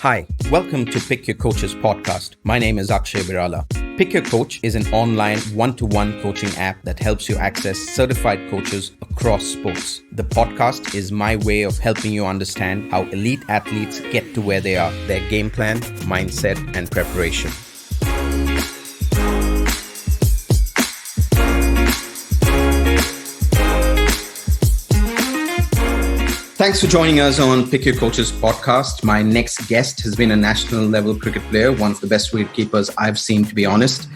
Hi, welcome to Pick Your Coaches podcast. My name is Akshay Birala. Pick Your Coach is an online one-to-one coaching app that helps you access certified coaches across sports. The podcast is my way of helping you understand how elite athletes get to where they are, their game plan, mindset, and preparation. Thanks for joining us on Pick Your Coaches podcast. My next guest has been a national level cricket player, one of the best wicketkeepers I've seen, to be honest.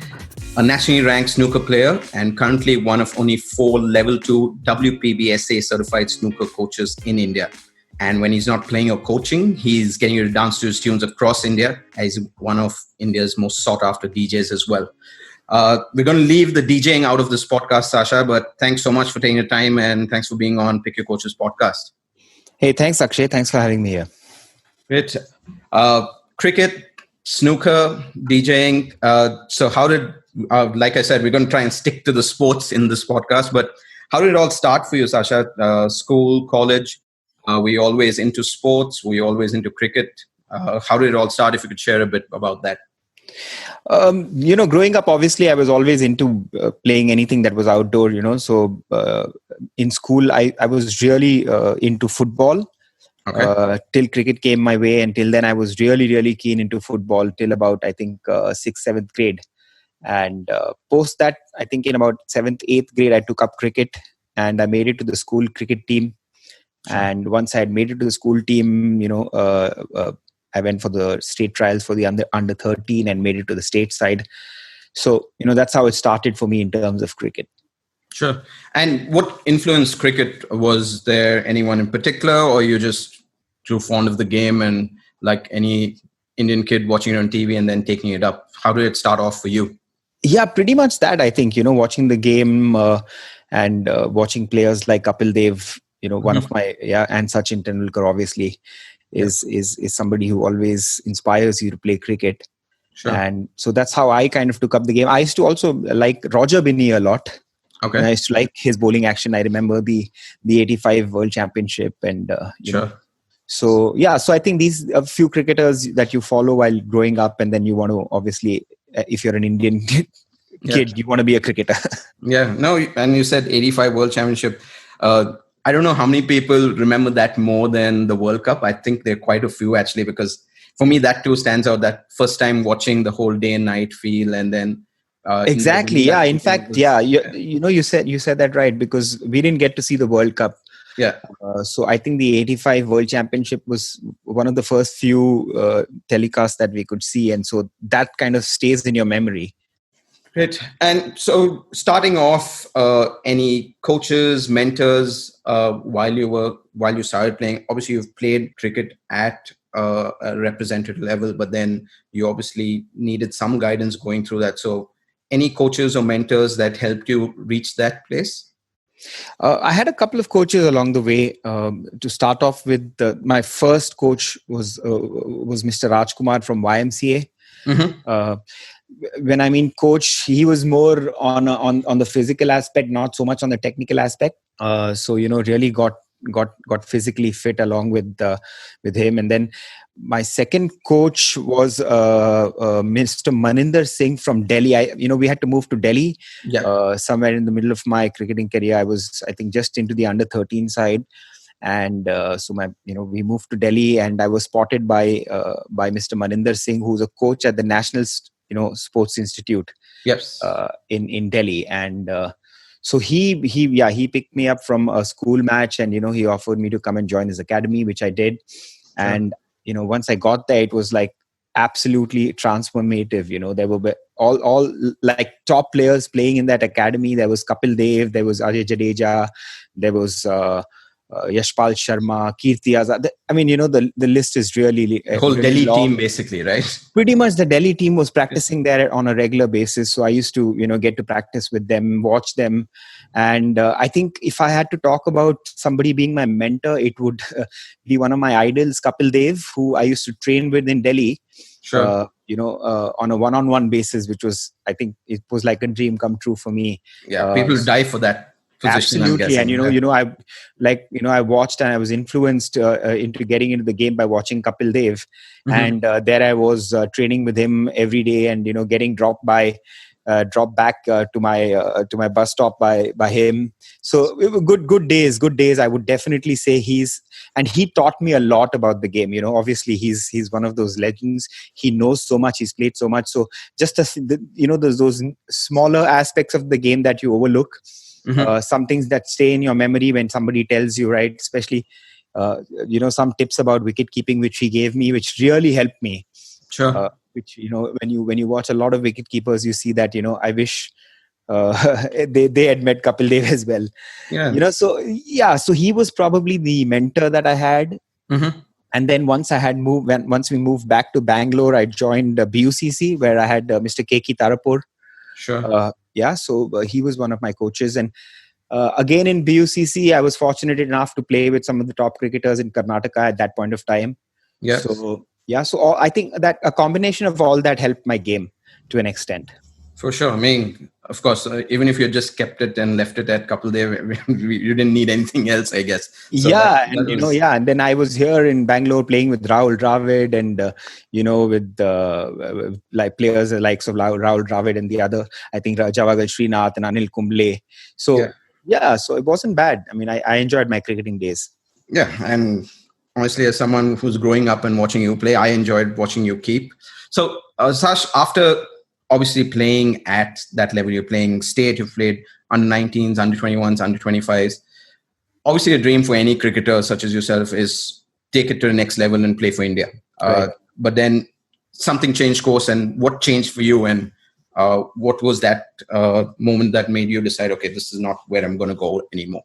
A nationally ranked snooker player and currently one of only 4 level 2 WPBSA certified snooker coaches in India. And when he's not playing or coaching, he's getting you to dance to his tunes across India. He's one of India's most sought after DJs as well. We're going to leave the DJing out of this podcast, Sasha, but thanks so much for taking the time and thanks for being on Pick Your Coaches podcast. Hey, thanks, Akshay. Thanks for having me here. Great. Cricket, snooker, DJing. So how did, like I said, we're going to try and stick to the sports in this podcast, but how did it all start for you, Sasha? School, college? Were you always into sports? Were you always into cricket? How did it all start? If you could share a bit about that. Growing up, obviously, I was always into playing anything that was outdoor, So in school, I was really into football. Okay. Till cricket came my way. And till then, I was really, really keen into football till about, 6th, 7th grade. And post that, I think in about 7th, 8th grade, I took up cricket and I made it to the school cricket team. Sure. And once I had made it to the school team, I went for the state trials for the under 13 and made it to the state side. So, that's how it started for me in terms of cricket. Sure. And what influenced cricket? Was there anyone in particular, or you just too fond of the game and like any Indian kid watching it on TV and then taking it up? How did it start off for you? Yeah, pretty much that, I think, watching the game and watching players like Kapil Dev, one of my, and Sachin Tendulkar, obviously. Is somebody who always inspires you to play cricket. Sure. And so that's how I kind of took up the game. I used to also like Roger Binney a lot. Okay. And I used to like his bowling action. I remember the 85 World Championship and sure. So I think these a few cricketers that you follow while growing up, and then you want to obviously, if you're an Indian kid, you want to be a cricketer. Yeah. No, and you said 85 World Championship. I don't know how many people remember that more than the World Cup. I think there are quite a few actually, because for me that too stands out. That first time watching the whole day and night feel, and then exactly, yeah. In fact, you said that right, because we didn't get to see the World Cup. Yeah. So I think the 85 World Championship was one of the first few telecasts that we could see, and so that kind of stays in your memory. Great. And so starting off, any coaches, mentors, while you started playing? Obviously, you've played cricket at a representative level, but then you obviously needed some guidance going through that. So any coaches or mentors that helped you reach that place? I had a couple of coaches along the way. To start off with, my first coach was Mr. Rajkumar from YMCA. Mm-hmm. When I mean coach, he was more on the physical aspect, not so much on the technical aspect. So really got physically fit along with him. And then my second coach was Mr. Maninder Singh from Delhi. We had to move to Delhi. Yeah. Somewhere in the middle of my cricketing career. I was, I think, just into the under 13 side. And we moved to Delhi, and I was spotted by Mr. Maninder Singh, who's a coach at the National Sports Institute. Yes. In Delhi. And so he picked me up from a school match, and he offered me to come and join his academy, which I did. Sure. And once I got there, it was like absolutely transformative. There were all like top players playing in that academy. There was Kapil Dev, there was Ajay Jadeja, there was Yashpal Sharma, Kirti Azad. I mean, the list is really the whole really Delhi long. Team, basically, right? Pretty much the Delhi team was practicing there on a regular basis. So I used to, get to practice with them, watch them. And I think if I had to talk about somebody being my mentor, it would be one of my idols, Kapil Dev, who I used to train with in Delhi. Sure. On a one-on-one basis, which was, I think it was like a dream come true for me. Yeah, people die for that. position, I'm Absolutely. And, guessing. I watched and I was influenced into getting into the game by watching Kapil Dev. Mhm. And there I was training with him every day and, getting dropped back to my bus stop by him. So it were good days, good days. I would definitely say and he taught me a lot about the game. Obviously he's one of those legends. He knows so much, he's played so much. So just those smaller aspects of the game that you overlook. Mhm. Some things that stay in your memory when somebody tells you, right? Especially, some tips about wicket keeping, which he gave me, which really helped me. Sure. Which, when you watch a lot of wicket keepers, you see that, I wish they had met Kapil Dev as well. Yeah. So he was probably the mentor that I had. Mhm. And then once we moved back to Bangalore, I joined BUCC, where I had Mr. Keki Tarapur. Sure. So he was one of my coaches. And again in BUCC, I was fortunate enough to play with some of the top cricketers in Karnataka at that point of time. Yes. I think that a combination of all that helped my game to an extent. For sure. I mean, of course, even if you just kept it and left it at couple there, you didn't need anything else, I guess. So And then I was here in Bangalore playing with Rahul Dravid and with like players likes of Rahul Dravid and the other, I think Javagal Srinath and Anil Kumble. So so it wasn't bad. I mean, I enjoyed my cricketing days. Yeah, and honestly, as someone who's growing up and watching you play, I enjoyed watching you keep. So, Sash, after obviously playing at that level, you're playing state, you've played under 19s, under 21s, under 25s. Obviously, a dream for any cricketer such as yourself is take it to the next level and play for India. Right. But then something changed course, and what changed for you, and what was that moment that made you decide, okay, this is not where I'm going to go anymore?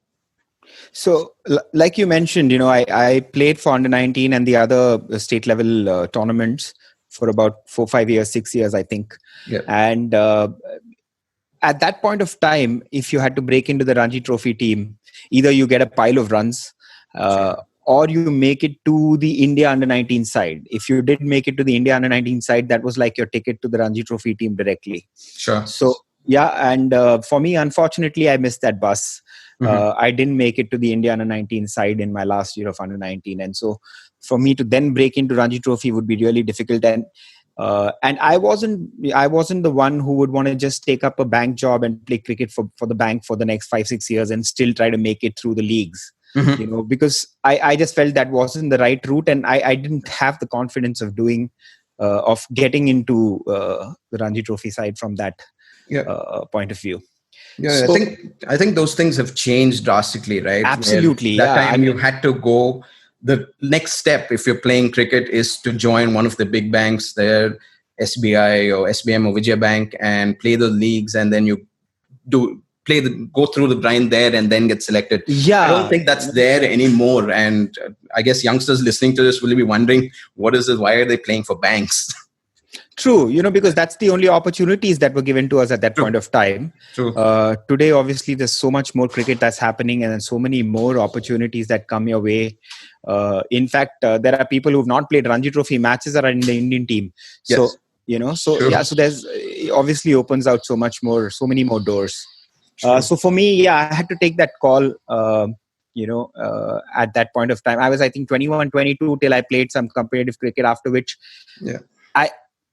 So, like you mentioned, I played for under 19 and the other state level tournaments for about 4, 5 years, 6 years, I think. Yeah. And at that point of time, if you had to break into the Ranji Trophy team, either you get a pile of runs or you make it to the India under 19 side. If you did make it to the India under 19 side, that was like your ticket to the Ranji Trophy team directly. Sure. So, and for me, unfortunately, I missed that bus. I didn't make it to the India under 19 side in my last year of under 19. And so for me to then break into Ranji Trophy would be really difficult. And I wasn't the one who would want to just take up a bank job and play cricket for the bank for the next 5, 6 years and still try to make it through the leagues. Because I just felt that wasn't the right route, and I didn't have the confidence of of getting into the Ranji Trophy side from that point of view. Yeah, so, I think those things have changed drastically, right? Absolutely. That time you had to go. The next step, if you're playing cricket, is to join one of the big banks there, SBI or SBM or Vijay Bank, and play the leagues, and then you go through the grind there and then get selected. Yeah. I don't think that's there anymore. And I guess youngsters listening to this will be wondering, what is this? Why are they playing for banks? True, because that's the only opportunities that were given to us at that point of time. True. Today, obviously, there's so much more cricket that's happening and so many more opportunities that come your way. In fact, there are people who've not played Ranji Trophy matches are in the Indian team. Yes. So, so there's obviously opens out so many more doors. So for me, I had to take that call, at that point of time. I was, I think, 21, 22 till I played some competitive cricket, after which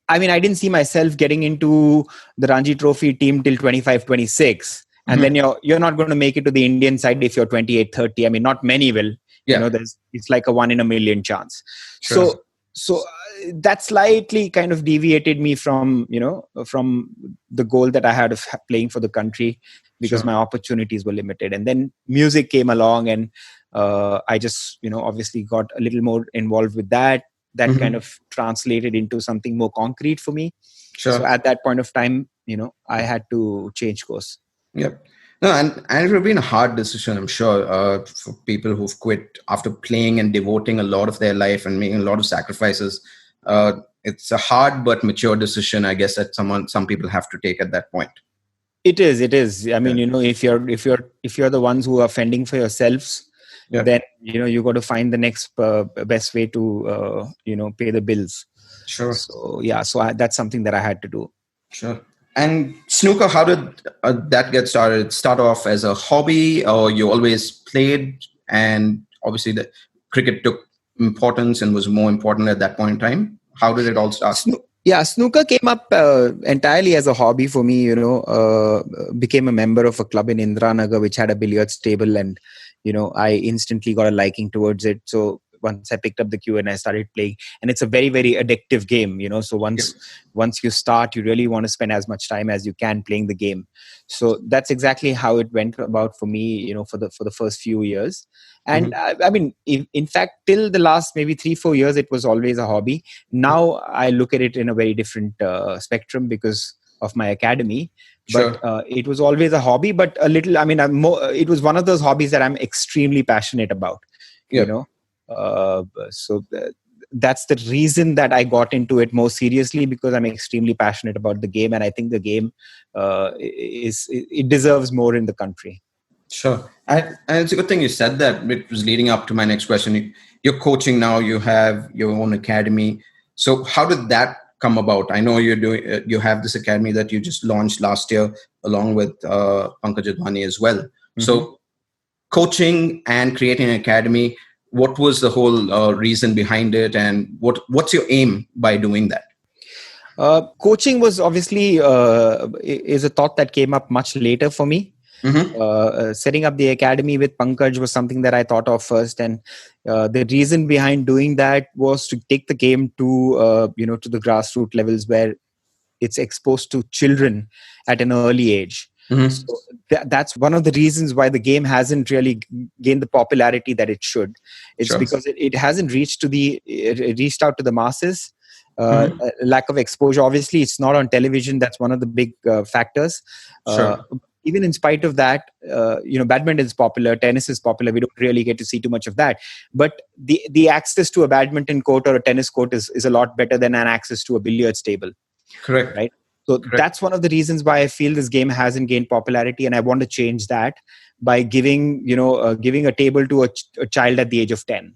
I mean, I didn't see myself getting into the Ranji Trophy team till 25, 26. And then you're not going to make it to the Indian side if you're 28, 30. I mean, not many will. Yeah. It's like a 1 in a million chance. Sure. So that slightly kind of deviated me from the goal that I had of playing for the country, because my opportunities were limited. And then music came along, and I just, obviously got a little more involved with that. That kind of translated into something more concrete for me. Sure. So at that point of time, I had to change course. Yep. No, and it would have been a hard decision, I'm sure, for people who've quit after playing and devoting a lot of their life and making a lot of sacrifices. It's a hard but mature decision, I guess, that some people have to take at that point. It is. I mean, if you're the ones who are fending for yourselves, then you got to find the next best way to pay the bills. Sure. So that's something that I had to do. Sure. And snooker, how did that get started? Start off as a hobby, or you always played? And obviously, the cricket took importance and was more important at that point in time. How did it all start? Yeah, snooker came up entirely as a hobby for me. Became a member of a club in Indranagar which had a billiards table, and I instantly got a liking towards it. So once I picked up the cue and I started playing, and it's a very, very addictive game. So once you start, you really want to spend as much time as you can playing the game. So that's exactly how it went about for me. For the first few years. And I mean, in fact, till the last maybe 3-4 years, it was always a hobby. Now I look at it in a very different spectrum because of my academy. But it was always a hobby, but a little. I mean, it was one of those hobbies that I'm extremely passionate about. So that's the reason that I got into it more seriously, because I'm extremely passionate about the game, and I think the game it deserves more in the country. Sure. And it's a good thing you said that. It was leading up to my next question. You're coaching now, you have your own academy. So how did that come about? I know you have this academy that you just launched last year along with Pankaj Advani as well. So coaching and creating an academy, what was the whole reason behind it, and what's your aim by doing that? Coaching was obviously is a thought that came up much later for me. Setting up the academy with Pankaj was something that I thought of first, and the reason behind doing that was to take the game to the grassroots levels where it's exposed to children at an early age. So that's one of the reasons why the game hasn't really gained the popularity that it should. It's because it hasn't reached out to the masses. Lack of exposure. Obviously, it's not on television. That's one of the big factors. Even in spite of that, badminton is popular, tennis is popular. We don't really get to see too much of that. But the access to a badminton court or a tennis court is a lot better than an access to a billiards table. Correct. Right. So that's one of the reasons why I feel this game hasn't gained popularity, and I want to change that by giving a table to a child at the age of 10.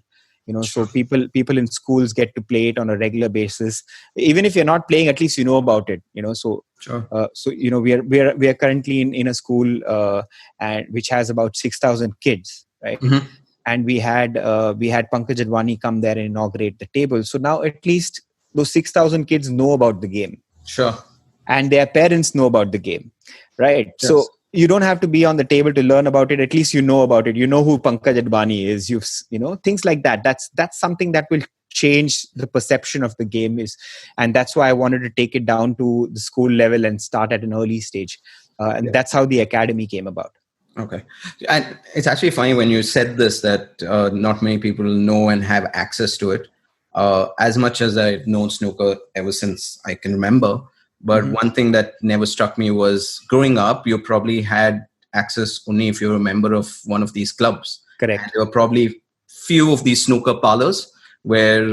So people in schools get to play it on a regular basis. Even if you're not playing, at least you know about it. So we are currently in a school and which has about 6,000 kids, right? And we had Pankaj Advani come there and inaugurate the table. So now at least those 6,000 kids know about the game. And their parents know about the game, right? Yes. So you don't have to be on the table to learn about it. At least you know about it. You know who Pankaj Advani is. Things like that. That's something that will change the perception of the game and that's why I wanted to take it down to the school level and start at an early stage. That's how the academy came about. Okay. And it's actually funny when you said this, that not many people know and have access to it. As much as I've known snooker ever since I can remember. But one thing that never struck me was growing up, you probably had access only if you're a member of one of these clubs. Correct. And there were probably few of these snooker parlors where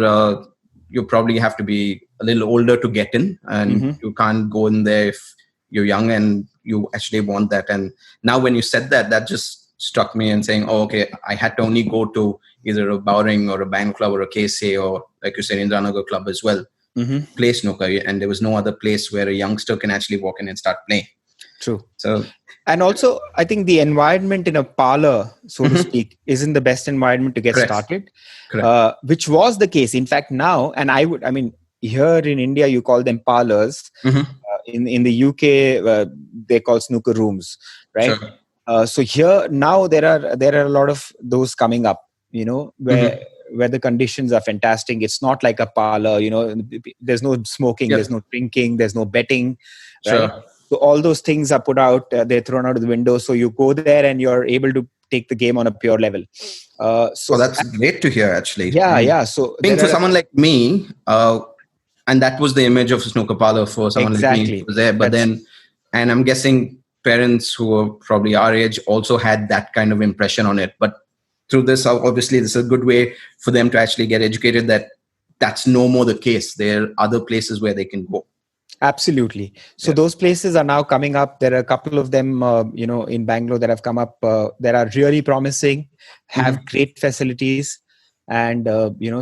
you probably have to be a little older to get in, and you can't go in there if you're young and you actually want that. And now when you said that just struck me and saying, oh, okay, I had to only go to either a Bowring or a Bang Club or a KSA or, like you said, Indranagar Club as well. Play snooker, and there was no other place where a youngster can actually walk in and start playing. True. So, and also I think the environment in a parlor, so to speak, isn't the best environment to get started. Correct. Which was the case. In fact, now, and here in India you call them parlors. In the UK they call snooker rooms, right? So here now there are a lot of those coming up, where the conditions are fantastic. It's not like a parlor, there's no smoking, there's no drinking, there's no betting, right? So all those things are put out, they're thrown out of the window. So you go there and you're able to take the game on a pure level. So that's great to hear, actually. Yeah. So being for someone like me, and that was the image of a snooker parlor for someone like me who was there. But and I'm guessing parents who are probably our age also had that kind of impression on it. But through this, obviously, this is a good way for them to actually get educated that that's no more the case. There are other places where they can go. Absolutely. So those places are now coming up. There are a couple of them, in Bangalore that have come up that are really promising, have great facilities. And,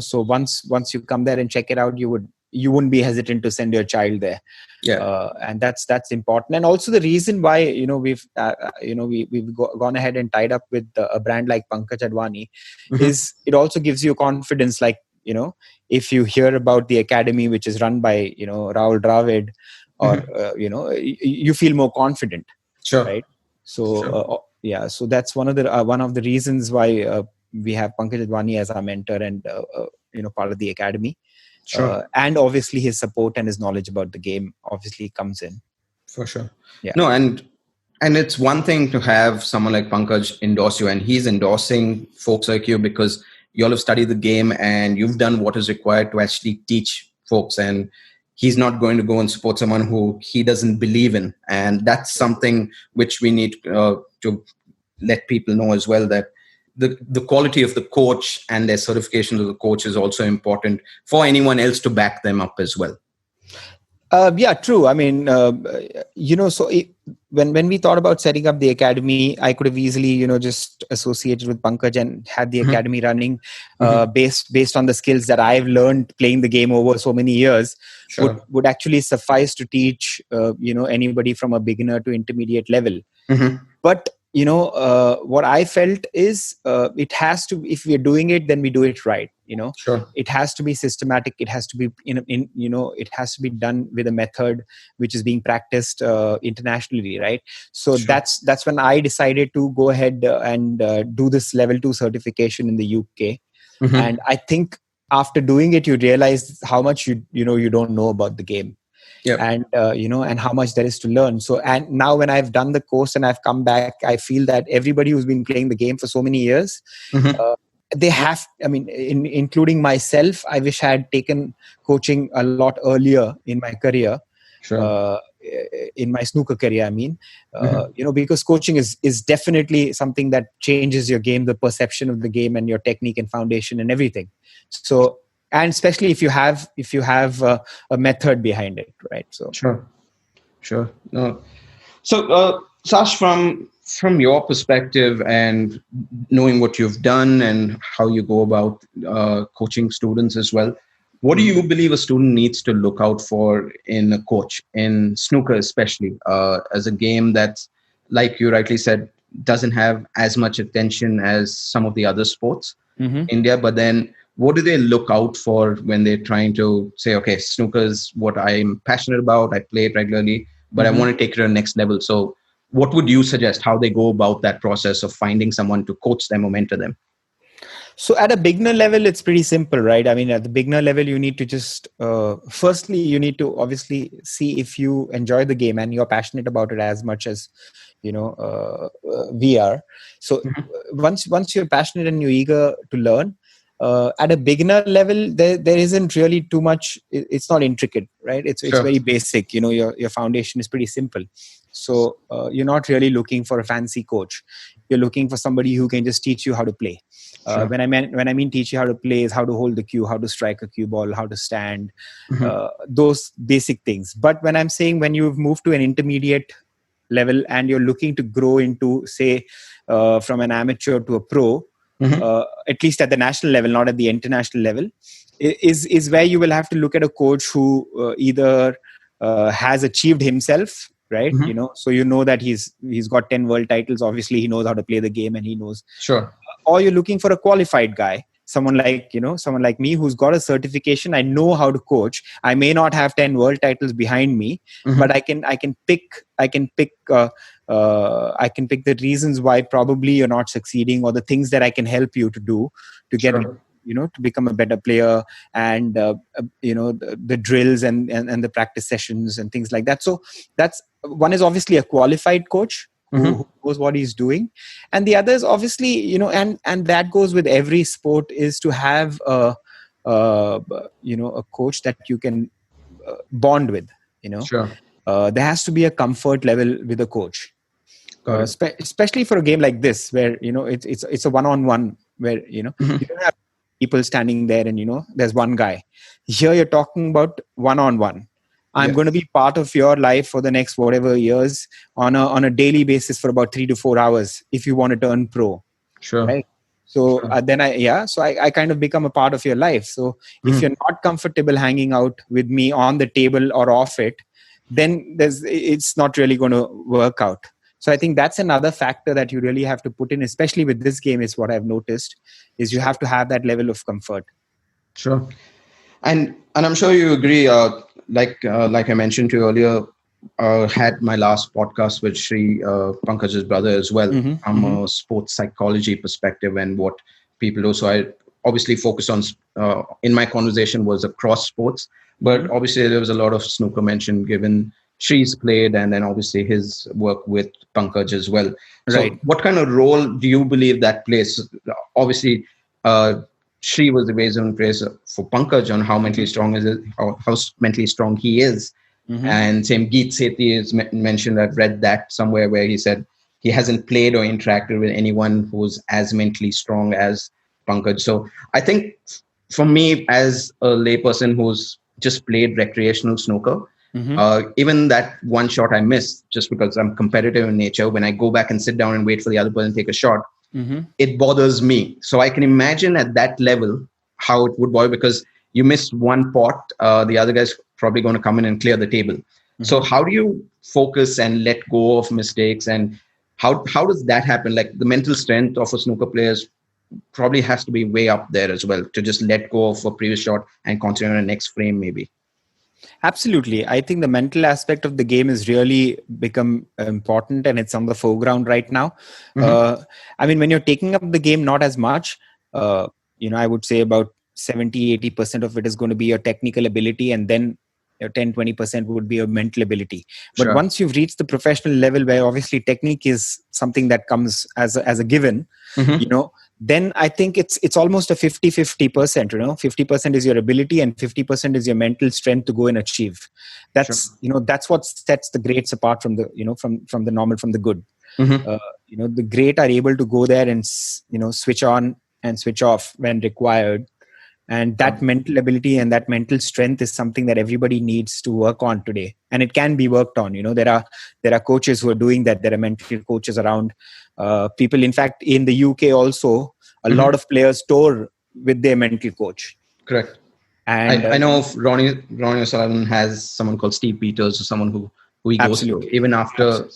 so once you come there and check it out, you would you wouldn't be hesitant to send your child there. And that's important. And also the reason why we've gone ahead and tied up with a brand like Pankaj Advani is it also gives you confidence. Like, if you hear about the academy which is run by Rahul Dravid, or you feel more confident. Right. So so that's one of the reasons why we have Pankaj Advani as our mentor and part of the academy. And obviously his support and his knowledge about the game obviously comes in. For sure. No, and it's one thing to have someone like Pankaj endorse you, and he's endorsing folks like you because you all have studied the game and you've done what is required to actually teach folks. And he's not going to go and support someone who he doesn't believe in. And that's something which we need to let people know as well, that the quality of the coach and their certification of the coach is also important for anyone else to back them up as well. True. I mean, when we thought about setting up the academy, I could have easily, just associated with Pankaj and had the academy running based on the skills that I've learned playing the game over so many years. Would actually suffice to teach, anybody from a beginner to intermediate level. But what I felt is it has to, if we're doing it, then we do it right. It has to be systematic. It has to be it has to be done with a method which is being practiced internationally, right? So that's when I decided to go ahead and do this level 2 certification in the UK. And I think after doing it, you realize how much you don't know about the game. And and how much there is to learn. So, and now when I've done the course and I've come back, I feel that everybody who's been playing the game for so many years, they have, including myself, I wish I had taken coaching a lot earlier in my career. In my snooker career, because coaching is definitely something that changes your game, the perception of the game and your technique and foundation and everything. So, and especially if you have a method behind it, right? So sure. No. So Sash, from your perspective and knowing what you've done and how you go about coaching students as well, what do you believe a student needs to look out for in a coach, in snooker especially, as a game that's, like you rightly said, doesn't have as much attention as some of the other sports in India, but then what do they look out for when they're trying to say, okay, snooker is what I'm passionate about, I play it regularly, but I want to take it to the next level. So what would you suggest, how they go about that process of finding someone to coach them or mentor them? So at a beginner level, it's pretty simple, right? I mean, at the beginner level, you need to just, firstly, you need to obviously see if you enjoy the game and you're passionate about it as much as, we are. So once you're passionate and you're eager to learn, at a beginner level, there isn't really too much. It's not intricate, right? It's very basic. Your foundation is pretty simple. So you're not really looking for a fancy coach. You're looking for somebody who can just teach you how to play. When I mean teach you how to play is how to hold the cue, how to strike a cue ball, how to stand, those basic things. But when I'm saying when you've moved to an intermediate level and you're looking to grow into, say, from an amateur to a pro, at least at the national level, not at the international level, is where you will have to look at a coach who either has achieved himself, right? So that he's got 10 world titles. Obviously, he knows how to play the game and he knows. Or you're looking for a qualified guy, someone like me who's got a certification. I know how to coach. I may not have 10 world titles behind me, but I can pick the reasons why probably you're not succeeding, or the things that I can help you to do to get to become a better player, and the drills and the practice sessions and things like that. So that's one, is obviously a qualified coach who knows what he's doing, and the other is obviously and that goes with every sport, is to have a coach that you can bond with. There has to be a comfort level with a coach, especially for a game like this where it's a one-on-one, where you don't have people standing there and there's one guy. Here you're talking about one-on-one. I'm going to be part of your life for the next whatever years on a daily basis for about 3 to 4 hours if you want to turn pro. Right? So I kind of become a part of your life. So if you're not comfortable hanging out with me on the table or off it, then it's not really going to work out. So I think that's another factor that you really have to put in, especially with this game, is what I've noticed, is you have to have that level of comfort. Sure. And I'm sure you agree, like I mentioned to you earlier, had my last podcast with Sri Pankaj's brother as well, from a sports psychology perspective and what people do. So I obviously focus on, in my conversation was across sports, but obviously there was a lot of snooker mentioned given Sri's played, and then obviously his work with Pankaj as well. So what kind of role do you believe that plays? Obviously, Sri was the reason praise for Pankaj on how mentally strong is it, how mentally strong he is. And same Geet Sethi is mentioned. I've read that somewhere where he said he hasn't played or interacted with anyone who's as mentally strong as Pankaj. So I think for me, as a layperson who's just played recreational snooker, even that one shot I missed, just because I'm competitive in nature, when I go back and sit down and wait for the other person to take a shot, it bothers me. So I can imagine at that level how it would bother, because you missed one pot, the other guy's probably going to come in and clear the table. So how do you focus and let go of mistakes, and how does that happen? Like the mental strength of a snooker player probably has to be way up there as well, to just let go of a previous shot and concentrate on the next frame maybe. Absolutely. I think the mental aspect of the game has really become important, and it's on the foreground right now. I mean, when you're taking up the game, not as much, I would say about 70-80% of it is going to be your technical ability, and then 10-20% would be your mental ability. But once you've reached the professional level, where obviously technique is something that comes as a given, then I think it's almost a 50-50%. 50% is your ability and 50% is your mental strength to go and achieve. That's that's what sets the greats apart from the from the normal, from the good. The great are able to go there and switch on and switch off when required. And that mental ability and that mental strength is something that everybody needs to work on today. And it can be worked on. There are coaches who are doing that. There are mental coaches around. People, in fact, in the UK also, a lot of players tour with their mental coach. Correct. And I know Ronnie O'Sullivan has someone called Steve Peters, or someone who he goes to. Even after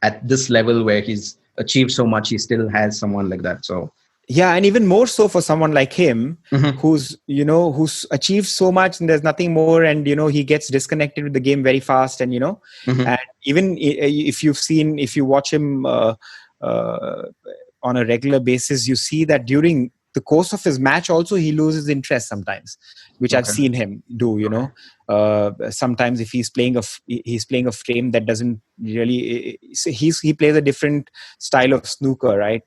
at this level where he's achieved so much, he still has someone like that. So yeah, and even more so for someone like him, who's achieved so much, and there's nothing more, and he gets disconnected with the game very fast, and and even if you watch him on a regular basis, you see that during the course of his match also he loses interest sometimes, which I've seen him do. Sometimes if he's playing a frame that doesn't really, he plays a different style of snooker, right?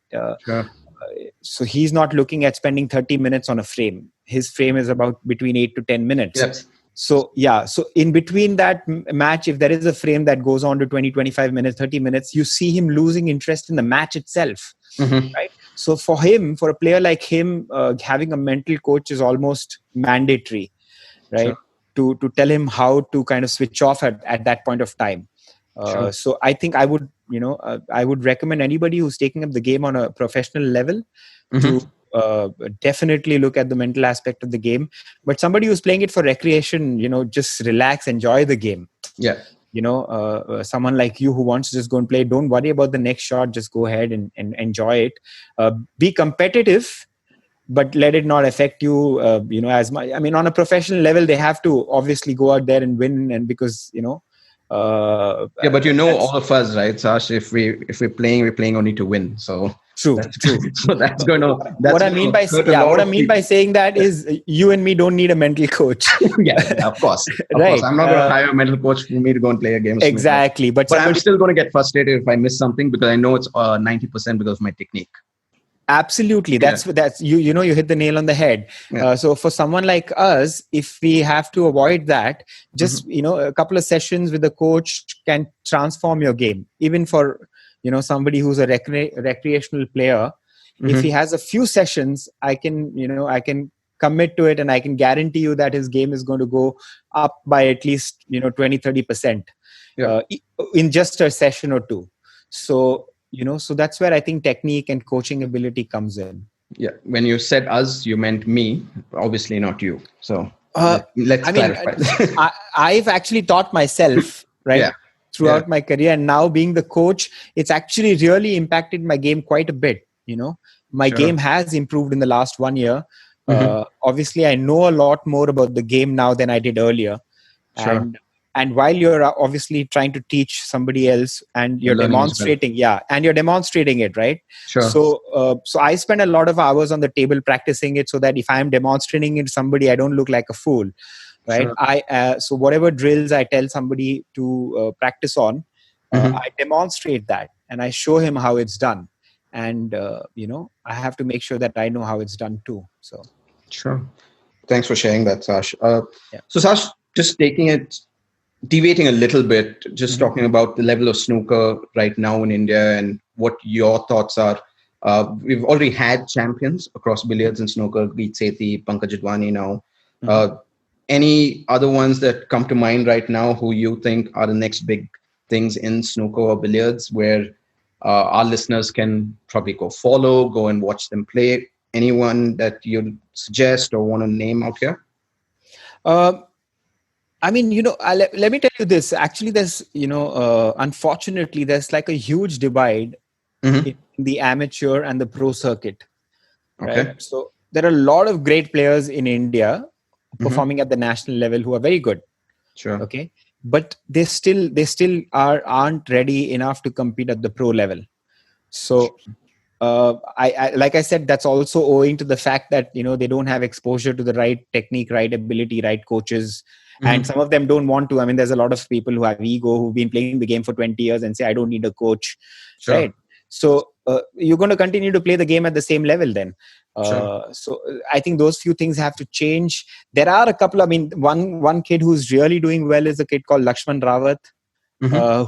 So he's not looking at spending 30 minutes on a frame. His frame is about between 8 to 10 minutes. Yes. So in between that match, if there is a frame that goes on to 20, 25 minutes, 30 minutes, you see him losing interest in the match itself. Right? So for a player like him, having a mental coach is almost mandatory, right? To tell him how to kind of switch off at that point of time. So I think I would recommend anybody who's taking up the game on a professional level to definitely look at the mental aspect of the game. But somebody who's playing it for recreation, just relax, enjoy the game. Yeah. Someone like you who wants to just go and play, don't worry about the next shot. Just go ahead and enjoy it. Be competitive, but let it not affect you, as much. I mean, on a professional level, they have to obviously go out there and win, and because but all of us, right, Sash? If we're playing, we're playing only to win. So true. So that's going to. What I mean by saying that is, you and me don't need a mental coach. yeah, of course. Right. I'm not going to hire a mental coach for me to go and play a game. Exactly, but I'm still going to get frustrated if I miss something, because I know it's 90% because of my technique. Absolutely. That's you hit the nail on the head. So for someone like us, if we have to avoid that, just a couple of sessions with the coach can transform your game. Even for somebody who's a recreational player, if he has a few sessions, I can commit to it, and I can guarantee you that his game is going to go up by at least 20-30% in just a session or two. So so that's where I think technique and coaching ability comes in. Yeah. When you said us, you meant me, obviously not you. So let's I mean, clarify. I've actually taught myself, right, Yeah. Yeah. throughout my career. And now being the coach, it's actually really impacted my game quite a bit. My Sure. game has improved in the last 1 year. Mm-hmm. Obviously, I know a lot more about the game now than I did earlier. Sure. And while you're obviously trying to teach somebody else and You're you're learning as well. demonstrating, and you're demonstrating it, right? Sure. So I spend a lot of hours on the table practicing it, so that if I'm demonstrating it to somebody, I don't look like a fool, right? Sure. So whatever drills I tell somebody to practice on, Mm-hmm. I demonstrate that and I show him how it's done. And I have to make sure that I know how it's done too. So Sure. Thanks for sharing that, Sash. yeah. So, Sash, just deviating a little bit, just Mm-hmm. talking about the level of snooker right now in India and what your thoughts are. We've already had champions across billiards and snooker, Geet Sethi, Pankaj Advani now. Mm-hmm. Uh, any other ones that come to mind right now who you think are the next big things in snooker or billiards where our listeners can probably go and watch them play? Anyone that you'd suggest or want to name out here? I mean, let me tell you this. Actually, there's, unfortunately, there's like a huge divide Mm-hmm. in the amateur and the pro circuit, right? Okay. So there are a lot of great players in India Mm-hmm. performing at the national level who are very good, Sure. okay, but they still aren't ready enough to compete at the pro level. So I like I said, that's also owing to the fact that they don't have exposure to the right technique, right ability, right coaches, and Mm-hmm. some of them don't want to. I mean, there's a lot of people who have ego, who've been playing the game for 20 years and say, I don't need a coach, Sure. right? So you're going to continue to play the game at the same level then. Sure. So I think those few things have to change. There are a couple. I mean, one kid who's really doing well is a kid called Lakshman Rawat, Mm-hmm.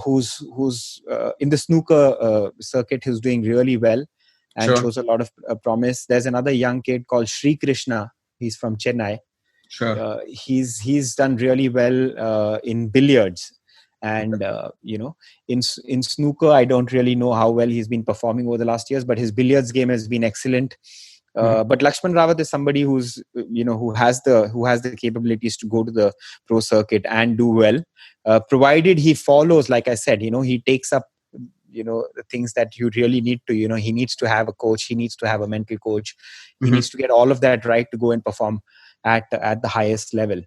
who's in the snooker circuit, who's doing really well and Sure. shows a lot of promise. There's another young kid called Sri Krishna. He's from Chennai. Sure. He's done really well in billiards, and in snooker, I don't really know how well he's been performing over the last years, but his billiards game has been excellent. Mm-hmm. But Lakshman Rawat is somebody who has the capabilities to go to the pro circuit and do well, provided he follows, like I said, he takes up the things that you really need to. He needs to have a coach, he needs to have a mental coach, he Mm-hmm. needs to get all of that right to go and perform at the highest level.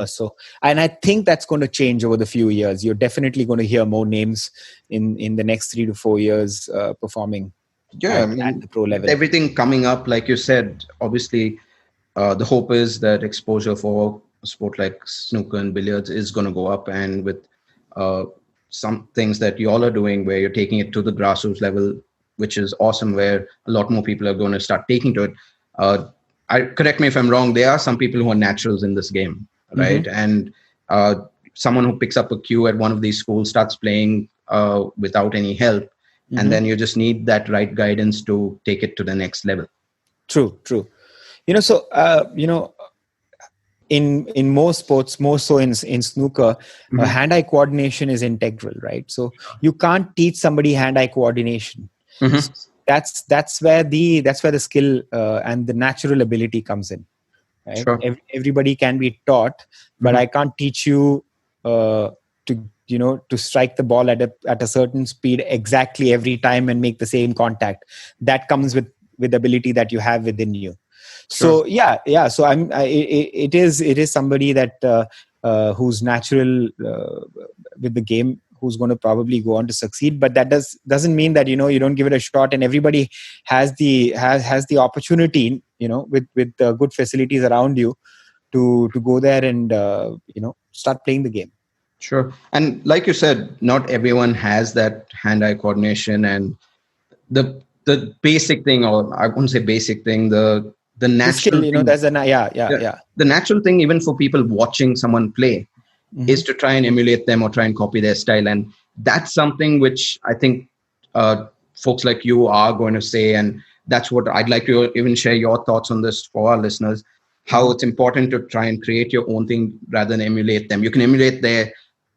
Sure. And I think that's going to change over the few years. You're definitely going to hear more names in the next 3 to 4 years performing Yeah, I at mean, the pro with level. everything coming up, like you said, obviously, the hope is that exposure for a sport like snooker and billiards is going to go up. And with uh, some things that you all are doing, where you're taking it to the grassroots level, which is awesome, where a lot more people are going to start taking to it. Uh, correct me if I'm wrong. There are some people who are naturals in this game, right? Mm-hmm. And uh, someone who picks up a cue at one of these schools starts playing without any help, and Mm-hmm. then you just need that right guidance to take it to the next level. True. So in most sports, more so in snooker, Mm-hmm. hand-eye coordination is integral, right? So you can't teach somebody hand-eye coordination. Mm-hmm. That's where the skill and the natural ability comes in, right? Sure. Everybody can be taught, but Mm-hmm. I can't teach you to strike the ball at a certain speed exactly every time and make the same contact. That comes with ability that you have within you. Sure. So yeah. So it is somebody that who's natural with the game, who's going to probably go on to succeed. But that doesn't mean that you don't give it a shot. And everybody has the opportunity, with good facilities around you, to go there and start playing the game. Sure. And like you said, not everyone has that hand-eye coordination, and the basic thing, or I wouldn't say basic thing, the The skill, natural thing. there's yeah. The natural thing, even for people watching someone play, Mm-hmm. is to try and emulate them or try and copy their style. And that's something which I think folks like you are going to say. And that's what I'd like to even share your thoughts on this for our listeners, how Mm-hmm. it's important to try and create your own thing rather than emulate them. You can emulate their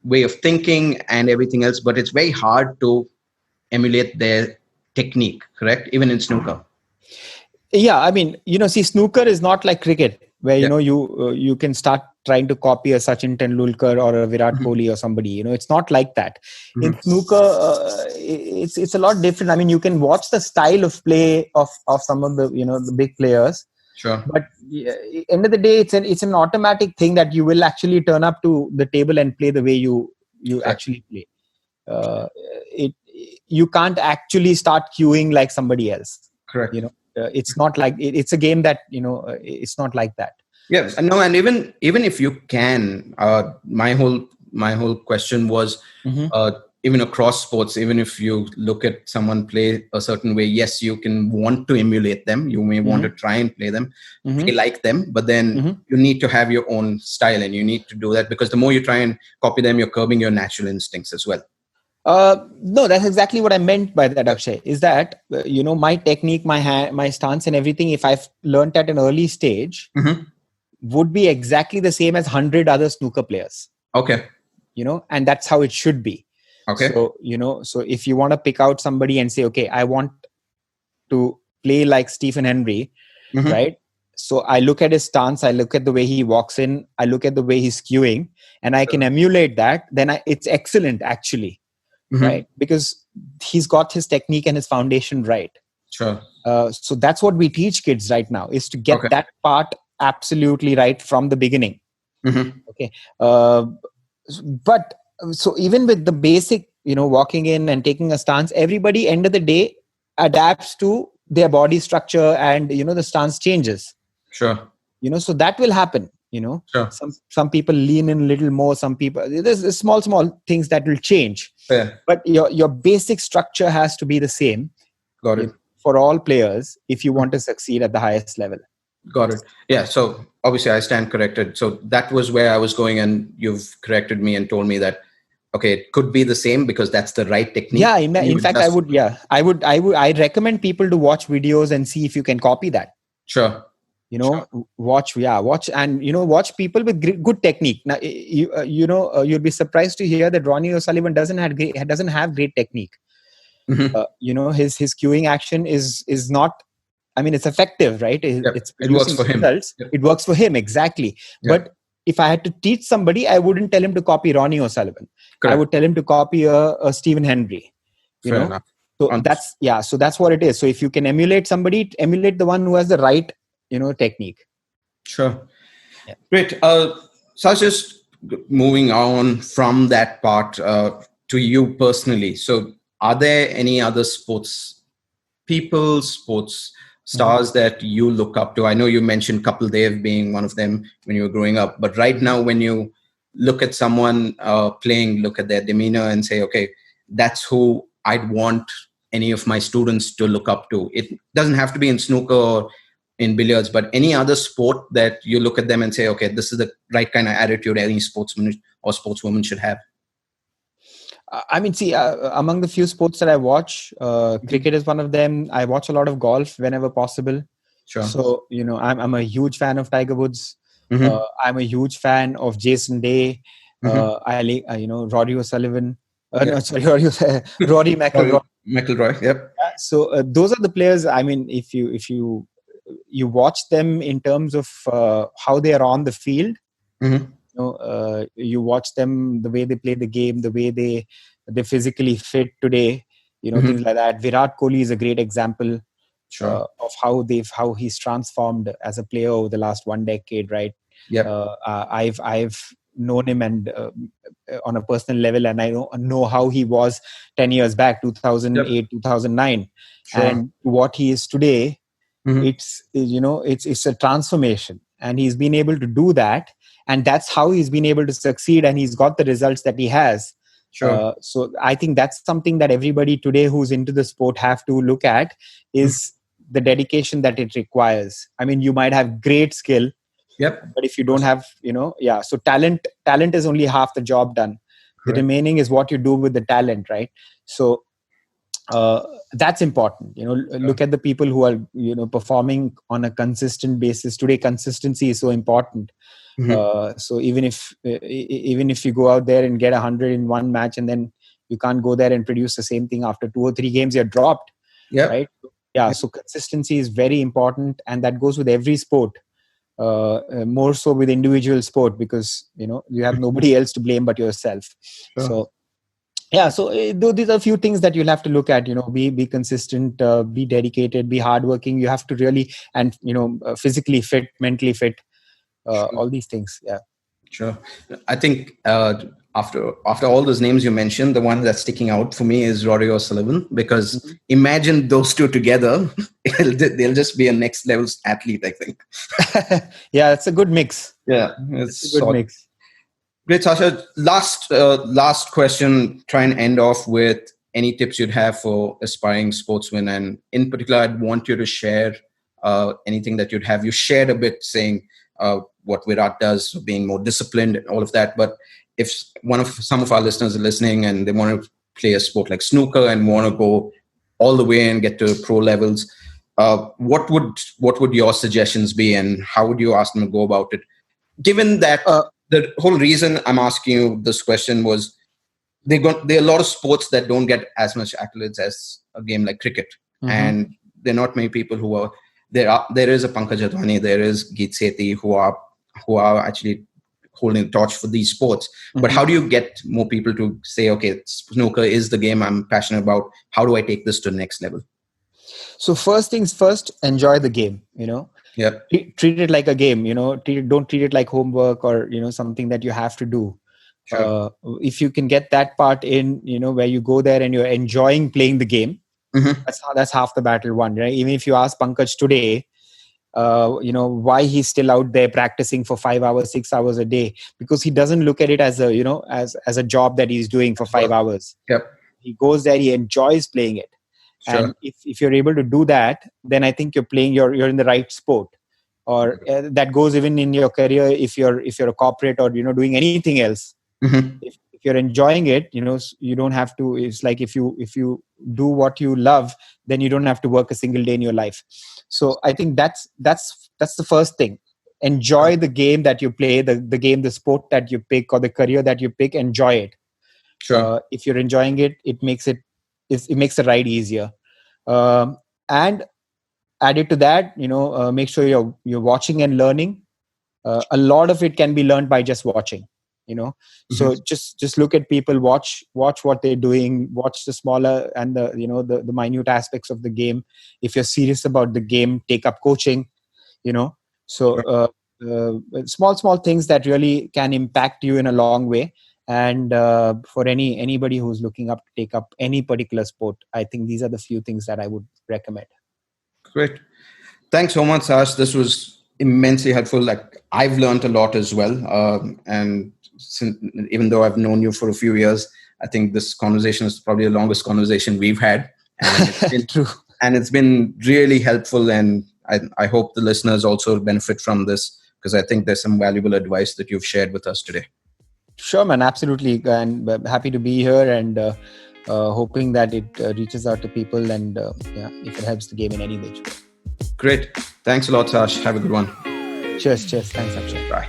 way of thinking and everything else, but it's very hard to emulate their technique, correct? Even in snooker. Yeah, I mean, see, snooker is not like cricket, where Yeah. you can start trying to copy a Sachin Tendulkar or a Virat Kohli or somebody. It's not like that. In snooker, it's a lot different. I mean, you can watch the style of play of some of the the big players, Sure. but end of the day, it's an automatic thing that you will actually turn up to the table and play the way you Correct. actually play. It You can't actually start queuing like somebody else. Correct. It's not like it's a game that it's not like that. Yeah, no, and even if you can, my whole question was, even across sports, even if you look at someone play a certain way, yes, you can want to emulate them. You may want to try and play them, play like them, but then you need to have your own style, and you need to do that, because the more you try and copy them, you're curbing your natural instincts as well. No, that's exactly what I meant by that, Akshay. Is that my technique, my stance, and everything, if I've learned at an early stage, would be exactly the same as 100 other snooker players. Okay. And that's how it should be. Okay. So so if you want to pick out somebody and say, okay, I want to play like Stephen Henry, right? So I look at his stance, I look at the way he walks in, I look at the way he's queuing, and I can emulate that. Then it's excellent, actually. Right, because he's got his technique and his foundation right. Sure. So that's what we teach kids right now, is to get that part absolutely right from the beginning. Okay. But so even with the basic, walking in and taking a stance, everybody end of the day adapts to their body structure, and the stance changes. Sure. So that will happen. Sure. Some people lean in a little more, some people, there's small things that will change. Yeah. But your basic structure has to be the same. Got it. For all players, if you want to succeed at the highest level. Got it. Yeah. So obviously I stand corrected. So that was where I was going, and you've corrected me and told me that, okay, it could be the same because that's the right technique. Yeah. In fact, I recommend people to watch videos and see if you can copy that. Sure. Watch and watch people with good technique. Now you'll be surprised to hear that Ronnie O'Sullivan doesn't have great technique. His queuing action is not, I mean, it's effective, right? It's it works for him. It works for him, exactly. But if I had to teach somebody, I wouldn't tell him to copy Ronnie O'Sullivan. Correct. I would tell him to copy a Stephen Henry. Fair enough. So that's what it is. So if you can emulate somebody, emulate the one who has the right technique. Sure. Yeah. Great. So just moving on from that part to you personally. So are there any other sports stars that you look up to? I know you mentioned Kapil Dev being one of them when you were growing up, but right now when you look at someone playing, look at their demeanor and say, okay, that's who I'd want any of my students to look up to. It doesn't have to be in snooker or in billiards, but any other sport that you look at them and say, okay, this is the right kind of attitude any sportsman or sportswoman should have. I mean, see, among the few sports that I watch, cricket is one of them. I watch a lot of golf whenever possible. Sure. So, I'm a huge fan of Tiger Woods. I'm a huge fan of Jason Day. I like, Rory O'Sullivan. No, sorry, Rory McIlroy. McIlroy, yep. So those are the players. I mean, if you watch them in terms of how they are on the field, you watch them, the way they play the game, the way they physically fit today, things like that. Virat Kohli is a great example of how he's transformed as a player over the last 1 decade, right? Yeah. I've known him and on a personal level, and I know how he was 10 years back, 2008, 2009, and what he is today. It's a transformation, and he's been able to do that, and that's how he's been able to succeed, and he's got the results that he has. Sure. So I think that's something that everybody today who's into the sport have to look at, is the dedication that it requires. I mean, you might have great skill, but if you don't have, so talent is only half the job done. Correct. The remaining is what you do with the talent, right? So that's important. Look at the people who are performing on a consistent basis today. Consistency is so important. So even if you go out there and get 100 in one match, and then you can't go there and produce the same thing after 2 or 3 games, you're dropped. Right? Yeah, so consistency is very important, and that goes with every sport. More so with individual sport, because you have nobody else to blame but yourself. Sure. So yeah, so these are a few things that you'll have to look at. Be consistent, be dedicated, be hardworking. You have to really, and physically fit, mentally fit, all these things. Yeah. Sure. I think after all those names you mentioned, the one that's sticking out for me is Rory O'Sullivan, because imagine those two together, they'll just be a next level athlete, I think. Yeah, it's a good mix. Yeah, it's a good mix. Great, Sasha. Last question. Try and end off with any tips you'd have for aspiring sportsmen, and in particular, I'd want you to share anything that you'd have. You shared a bit saying what Virat does, being more disciplined and all of that. But if some of our listeners are listening and they want to play a sport like snooker and want to go all the way and get to pro levels, what would your suggestions be, and how would you ask them to go about it? Given that the whole reason I'm asking you this question was there are a lot of sports that don't get as much accolades as a game like cricket, and there are not many people who are there. There is a Pankaj Advani, there is Geet Sethi who are actually holding the torch for these sports. But how do you get more people to say, okay, snooker is the game I'm passionate about? How do I take this to the next level? So first things first, enjoy the game. Yeah. Treat it like a game. Don't treat it like homework or something that you have to do. Sure. If you can get that part in, where you go there and you're enjoying playing the game, that's half the battle won, right? Even if you ask Pankaj today, why he's still out there practicing for 5 hours, 6 hours a day, because he doesn't look at it as a as a job that he's doing for 5 hours. Yep. He goes there, he enjoys playing it. Sure. And if you're able to do that, then I think you're in the right sport. Or that goes even in your career, if you're a corporate or doing anything else. If you're enjoying it, you don't have to. It's like if you do what you love, then you don't have to work a single day in your life. So I think that's the first thing. Enjoy the game that you play, the sport that you pick, or the career that you pick. Enjoy it. Sure. If you're enjoying it, it makes the ride easier. And added to that, make sure you're watching and learning. A lot of it can be learned by just watching. So just look at people, watch what they're doing, watch the smaller and the minute aspects of the game. If you're serious about the game, take up coaching. So small things that really can impact you in a long way. And for anybody who's looking up to take up any particular sport, I think these are the few things that I would recommend. Great. Thanks so much, Sash. This was immensely helpful. Like, I've learned a lot as well. And even though I've known you for a few years, I think this conversation is probably the longest conversation we've had. And it's been, True. And it's been really helpful. And I hope the listeners also benefit from this, because I think there's some valuable advice that you've shared with us today. Sure, man. Absolutely. And happy to be here, and hoping that it reaches out to people, and if it helps the game in any way. Great. Thanks a lot, Sash. Have a good one. Cheers. Thanks, Akshay. Bye.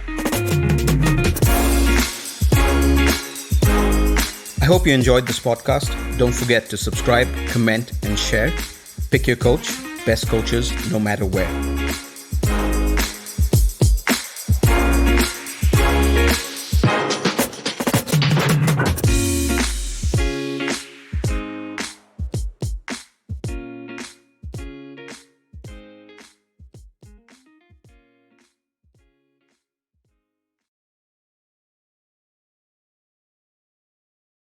I hope you enjoyed this podcast. Don't forget to subscribe, comment, and share. Pick your coach. Best coaches, no matter where.